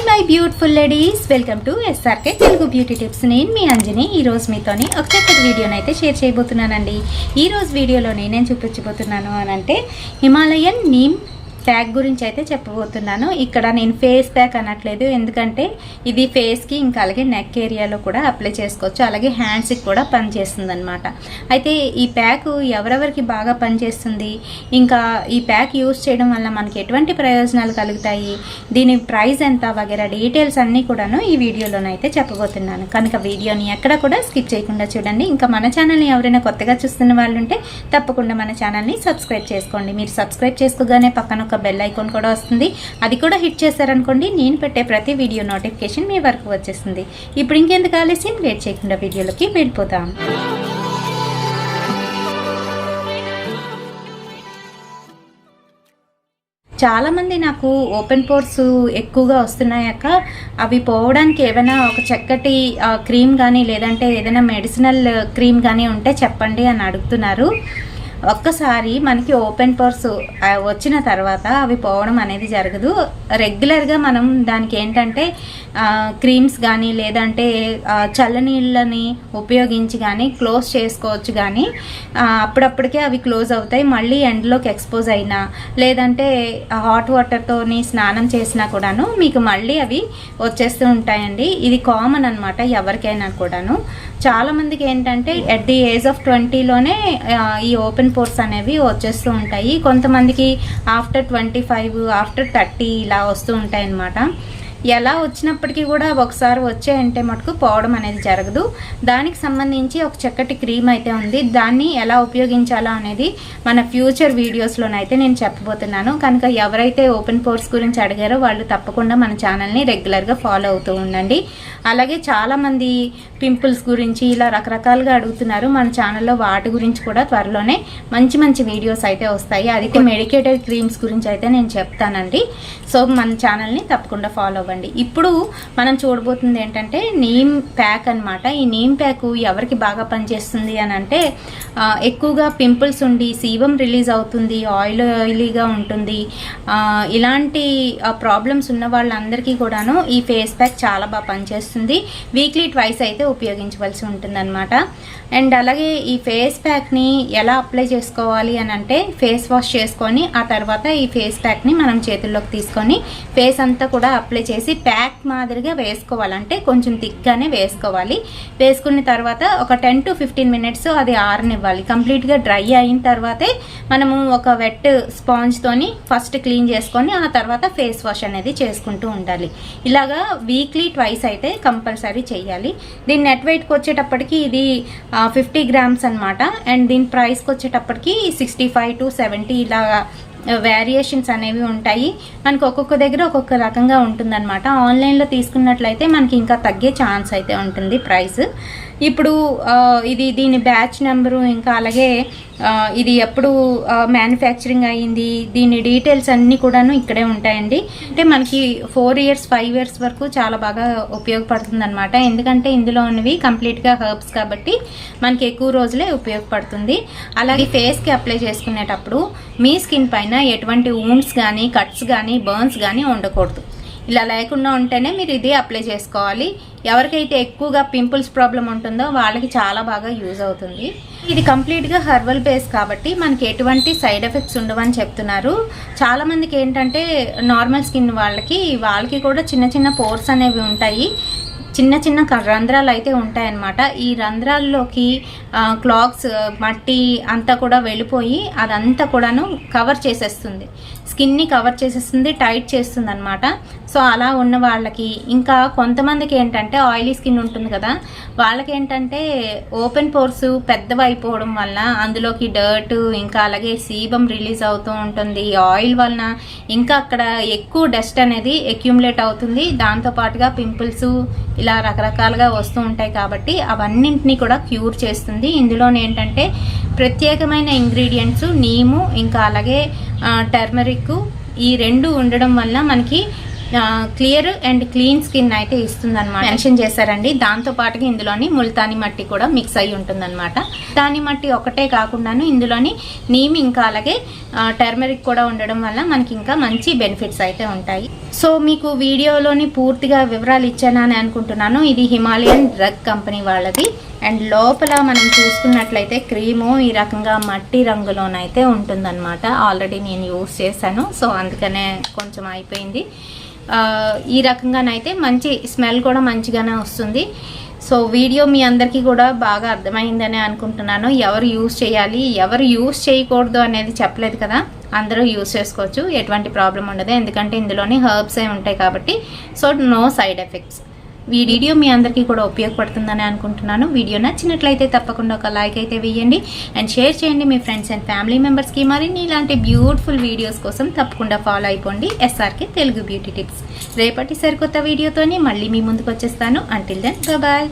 My beautiful ladies, welcome to SRK Telugu beauty tips. నేను మీ అంజని. ఈరోజు మీతోని ఒక చక్కటి వీడియోని అయితే షేర్ చేయబోతున్నానండి. ఈరోజు వీడియోలో నేనేం చూపించబోతున్నాను అని అంటే హిమాలయన్ నీమ్ ప్యాక్ గురించి అయితే చెప్పబోతున్నాను. ఇక్కడ నేను ఫేస్ ప్యాక్ అనట్లేదు, ఎందుకంటే ఇది ఫేస్కి ఇంకా అలాగే నెక్ ఏరియాలో కూడా అప్లై చేసుకోవచ్చు, అలాగే హ్యాండ్స్కి కూడా పనిచేస్తుంది అనమాట. అయితే ఈ ప్యాక్ ఎవరెవరికి బాగా పనిచేస్తుంది, ఇంకా ఈ ప్యాక్ యూస్ చేయడం వల్ల మనకి ఎటువంటి ప్రయోజనాలు కలుగుతాయి, దీని ప్రైస్ ఎంత వగేరా డీటెయిల్స్ అన్నీ కూడాను ఈ వీడియోలోనైతే చెప్పబోతున్నాను. కనుక వీడియోని ఎక్కడ కూడా స్కిప్ చేయకుండా చూడండి. ఇంకా మన ఛానల్ని ఎవరైనా కొత్తగా చూస్తున్న వాళ్ళు ఉంటే తప్పకుండా మన ఛానల్ని సబ్స్క్రైబ్ చేసుకోండి. మీరు సబ్స్క్రైబ్ చేసుకోగానే పక్కన ఒక బెల్ ఐకాన్ కూడా వస్తుంది, అది కూడా హిట్ చేశారనుకోండి, నేను పెట్టే ప్రతి వీడియో నోటిఫికేషన్ మీ వరకు వచ్చేస్తుంది. ఇప్పుడు ఇంకెందుకు ఆలస్యం, లేట్ చేయకుండా వీడియోలోకి వెళ్ళిపోతాం. చాలామంది నాకు ఓపెన్ పోర్స్ ఎక్కువగా వస్తున్నాయక్క, అవి పోవడానికి ఏమైనా ఒక చక్కటి క్రీమ్ కానీ లేదంటే ఏదైనా మెడిసినల్ క్రీమ్ కానీ ఉంటే చెప్పండి అని అడుగుతున్నారు. ఒక్కసారి మనకి ఓపెన్ పోర్స్ వచ్చిన తర్వాత అవి పోవడం అనేది జరగదు. రెగ్యులర్గా మనం దానికి ఏంటంటే క్రీమ్స్ కానీ లేదంటే చల్లనీళ్ళని ఉపయోగించి కానీ క్లోజ్ చేసుకోవచ్చు, కానీ అప్పుడప్పటికే అవి క్లోజ్ అవుతాయి. మళ్ళీ ఎండ్లోకి ఎక్స్పోజ్ అయినా లేదంటే హాట్ వాటర్తోని స్నానం చేసినా కూడాను మీకు మళ్ళీ అవి వచ్చేస్తూ ఉంటాయండి. ఇది కామన్ అనమాట ఎవరికైనా కూడాను. చాలామందికి ఏంటంటే ఎట్ ది ఏజ్ ఆఫ్ 20లోనే ఈ ఓపెన్ పోర్స్ అనేవి వచ్చేస్తూ ఉంటాయి. కొంతమందికి ఆఫ్టర్ 25, ఆఫ్టర్ 30 ఇలా వస్తూ ఉంటాయి అన్నమాట. ఎలా వచ్చినప్పటికీ కూడా ఒకసారి వచ్చాయంటే మటుకు పోవడం అనేది జరగదు. దానికి సంబంధించి ఒక చక్కటి క్రీమ్ అయితే ఉంది, దాన్ని ఎలా ఉపయోగించాలో అనేది మన ఫ్యూచర్ వీడియోస్లోనైతే నేను చెప్పబోతున్నాను. కనుక ఎవరైతే ఓపెన్ పోర్స్ గురించి అడిగారో వాళ్ళు తప్పకుండా మన ఛానల్ని రెగ్యులర్గా ఫాలో అవుతూ ఉండండి. అలాగే చాలామంది పింపుల్స్ గురించి ఇలా రకరకాలుగా అడుగుతున్నారు. మన ఛానల్లో వాటి గురించి కూడా త్వరలోనే మంచి మంచి వీడియోస్ అయితే వస్తాయి. అది మెడికేటెడ్ క్రీమ్స్ గురించి అయితే నేను చెప్తానండి. సో మన ఛానల్ని తప్పకుండా ఫాలో అవ్వండి. ఇప్పుడు మనం చూడబోతుంది ఏంటంటే నీమ్ ప్యాక్ అనమాట. ఈ నీమ్ ప్యాక్ ఎవరికి బాగా పనిచేస్తుంది అని అంటే, ఎక్కువగా పింపుల్స్ ఉండి సీబం రిలీజ్ అవుతుంది, ఆయిలీగా ఉంటుంది, ఇలాంటి ప్రాబ్లమ్స్ ఉన్న వాళ్ళందరికీ కూడాను ఈ ఫేస్ ప్యాక్ చాలా బాగా పనిచేస్తుంది. వీక్లీ ట్వైస్ అయితే ఉపయోగించవలసి ఉంటుంది అనమాట. అండ్ అలాగే ఈ ఫేస్ ప్యాక్ని ఎలా అప్లై చేసుకోవాలి అని అంటే, ఫేస్ వాష్ చేసుకొని ఆ తర్వాత ఈ ఫేస్ ప్యాక్ని మనం చేతుల్లోకి తీసుకొని ఫేస్ అంతా కూడా అప్లై చేసి ప్యాక్ మాదిరిగా వేసుకోవాలంటే కొంచెం థిక్గానే వేసుకోవాలి. వేసుకున్న తర్వాత ఒక 10 to 15 మినిట్స్ అది ఆరనివ్వాలి. కంప్లీట్గా డ్రై అయిన తర్వాతే మనము ఒక వెట్ స్పాంజ్తోని ఫస్ట్ క్లీన్ చేసుకొని ఆ తర్వాత ఫేస్ వాష్ అనేది చేసుకుంటూ ఉండాలి. ఇలాగా వీక్లీ ట్వైస్ అయితే కంపల్సరీ చేయాలి. దీని నెట్ వెయిట్కి వచ్చేటప్పటికి ఇది 50 grams అనమాట. అండ్ దీని ప్రైస్కి వచ్చేటప్పటికి 65 to 70 ఇలా వేరియేషన్స్ అనేవి ఉంటాయి. మనకి ఒక్కొక్క దగ్గర ఒక్కొక్క రకంగా ఉంటుందన్నమాట. ఆన్లైన్లో తీసుకున్నట్లయితే మనకి ఇంకా తగ్గే ఛాన్స్ అయితే ఉంటుంది ప్రైస్. ఇప్పుడు దీని బ్యాచ్ నెంబరు, ఇంకా అలాగే ఇది ఎప్పుడు మ్యానుఫ్యాక్చరింగ్ అయ్యింది, దీని డీటెయిల్స్ అన్నీ కూడాను ఇక్కడే ఉంటాయండి. అంటే మనకి 4 years 5 years వరకు చాలా బాగా ఉపయోగపడుతుంది అనమాట. ఎందుకంటే ఇందులో ఉన్నవి కంప్లీట్గా హర్బ్స్ కాబట్టి మనకి ఎక్కువ రోజులే ఉపయోగపడుతుంది. అలాగే ఫేస్కి అప్లై చేసుకునేటప్పుడు మీ స్కిన్ పైన ఎటువంటి వూండ్స్ కానీ కట్స్ కానీ బర్న్స్ కానీ ఉండకూడదు. ఇలా లేకుండా ఉంటేనే మీరు ఇది అప్లై చేసుకోవాలి. ఎవరికైతే ఎక్కువగా పింపుల్స్ ప్రాబ్లం ఉంటుందో వాళ్ళకి చాలా బాగా యూజ్ అవుతుంది. ఇది కంప్లీట్గా హెర్బల్ బేస్ కాబట్టి మనకి ఎటువంటి సైడ్ ఎఫెక్ట్స్ ఉండవని చెప్తున్నారు. చాలామందికి ఏంటంటే నార్మల్ స్కిన్ వాళ్ళకి కూడా చిన్న చిన్న పోర్స్ అనేవి ఉంటాయి, చిన్న చిన్న రంధ్రాలు అయితే ఉంటాయన్నమాట. ఈ రంధ్రాల్లోకి క్లాగ్స్ మట్టి అంతా కూడా వెళ్ళిపోయి అదంతా కూడాను కవర్ చేసేస్తుంది, స్కిన్ని కవర్ చేసేస్తుంది, టైట్ చేస్తుంది అనమాట. సో అలా ఉన్న వాళ్ళకి, ఇంకా కొంతమందికి ఏంటంటే ఆయిలీ స్కిన్ ఉంటుంది కదా, వాళ్ళకి ఏంటంటే ఓపెన్ పోర్స్ పెద్దవి అయిపోవడం వల్ల అందులోకి డర్ట్ ఇంకా అలాగే సీబం రిలీజ్ అవుతూ ఉంటుంది. ఆయిల్ వలన ఇంకా అక్కడ ఎక్కువ డస్ట్ అనేది అక్యూములేట్ అవుతుంది. దాంతోపాటుగా పింపుల్స్ ఇలా రకరకాలుగా వస్తూ ఉంటాయి. కాబట్టి అవన్నింటినీ కూడా క్యూర్ చేస్తుంది. ఇందులో ఏంటంటే ప్రత్యేకమైన ఇంగ్రీడియంట్స్ నీము ఇంకా అలాగే టర్మరిక్, ఈ రెండు ఉండడం వల్ల మనకి క్లియర్ అండ్ క్లీన్ స్కిన్ అయితే ఇస్తుంది అనమాట మెన్షన్ చేశారండి. దాంతో పాటుగా ఇందులోని ముల్తాని మట్టి కూడా మిక్స్ అయి ఉంటుంది అనమాట. ముల్తాని మట్టి ఒకటే కాకుండాను ఇందులోని నీమ్ ఇంకా అలాగే టర్మరిక్ కూడా ఉండడం వల్ల మనకి ఇంకా మంచి బెనిఫిట్స్ అయితే ఉంటాయి. సో మీకు వీడియోలోని పూర్తిగా వివరాలు ఇచ్చానని అనుకుంటున్నాను. ఇది హిమాలయన్ డ్రగ్ కంపెనీ వాళ్ళది. అండ్ లోపల మనం చూసుకున్నట్లయితే క్రీము ఈ రకంగా మట్టి రంగులోనైతే ఉంటుందన్నమాట. ఆల్రెడీ నేను యూస్ చేశాను, సో అందుకనే కొంచెం అయిపోయింది. ఈ రకంగానైతే మంచి స్మెల్ కూడా మంచిగానే వస్తుంది. సో వీడియో మీ అందరికీ కూడా బాగా అర్థమైందని అనుకుంటున్నాను. ఎవరు యూస్ చేయాలి, ఎవరు యూస్ చేయకూడదు అనేది చెప్పలేదు కదా, అందరూ యూస్ చేసుకోవచ్చు, ఎటువంటి ప్రాబ్లం ఉండదు. ఎందుకంటే ఇందులోని హర్బ్స్ ఉంటాయి కాబట్టి. So no side effects. ఈ వీడియో మీ అందరికీ కూడా ఉపయోగపడుతుందని అనుకుంటున్నాను. వీడియో నచ్చినట్లయితే తప్పకుండా ఒక లైక్ అయితే వేయండి అండ్ షేర్ చేయండి మీ ఫ్రెండ్స్ అండ్ ఫ్యామిలీ మెంబర్స్కి. మరిన్ని ఇలాంటి బ్యూటిఫుల్ వీడియోస్ కోసం తప్పకుండా ఫాలో అయిపోండి SRK తెలుగు బ్యూటీ టిప్స్. రేపటి సరికొత్త వీడియోతోని మళ్ళీ మీ ముందుకు వచ్చేస్తాను. Until then bye.